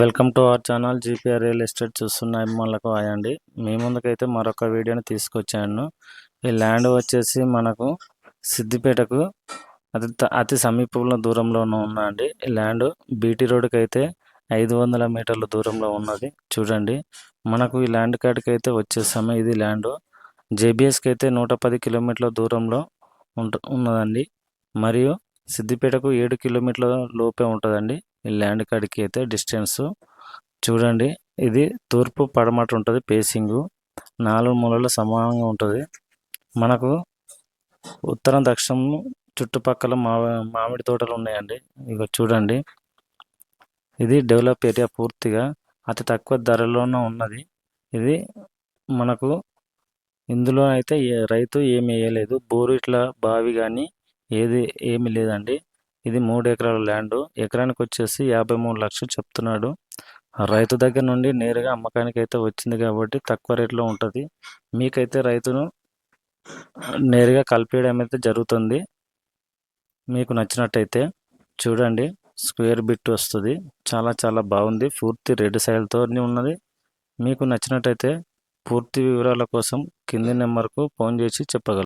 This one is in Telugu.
Welcome to our channel GPR real estate. చూస్తున్న అభిమానులకు హాయ్ అండి. మీ ముందుకైతే మరొక వీడియోని తీసుకొచ్చాను. ఈ ల్యాండ్ వచ్చేసి మనకు సిద్దిపేటకు అతి సమీపంలో దూరంలోనూ ఉందండి. ఈ ల్యాండ్ బీటీ రోడ్డుకి అయితే 500 మీటర్ల దూరంలో ఉన్నది. చూడండి, మనకు ఈ ల్యాండ్ కాడికి అయితే వచ్చేసాము. ఇది ల్యాండ్ జేబీఎస్కి అయితే 110 కిలోమీటర్ల దూరంలో ఉన్నదండి. మరియు సిద్దిపేటకు 7 కిలోమీటర్ల లోపే ఉంటుందండి ఈ ల్యాండ్ కాడికి అయితే డిస్టెన్స్. చూడండి, ఇది తూర్పు పడమట ఉంటుంది. పేసింగు 4 మూలల సమానంగా ఉంటుంది. మనకు ఉత్తరం దక్షిణం చుట్టుపక్కల మామిడి తోటలు ఉన్నాయండి. ఇక చూడండి, ఇది డెవలప్ ఏరియా, పూర్తిగా అతి తక్కువ ధరలోనే ఉన్నది. ఇది మనకు ఇందులో అయితే రైతు ఏమి వేయలేదు, బోరు ఇట్లా బావి కానీ ఏమి లేదండి. ఇది 3 ఎకరాల ల్యాండ్. ఎకరానికి వచ్చేసి 53 లక్షలు చెప్తున్నాడు. రైతు దగ్గర నుండి నేరుగా అమ్మకానికి అయితే వచ్చింది కాబట్టి తక్కువ రేట్లో ఉంటుంది. మీకైతే రైతును నేరుగా కలిపేయడం అయితే జరుగుతుంది. మీకు నచ్చినట్టయితే చూడండి, స్క్వేర్ బిట్ వస్తుంది. చాలా బాగుంది. పూర్తి రెడ్ సైల్తో ఉన్నది. మీకు నచ్చినట్టయితే పూర్తి వివరాల కోసం కింది నెంబర్కు ఫోన్ చేసి చెప్పగలరు.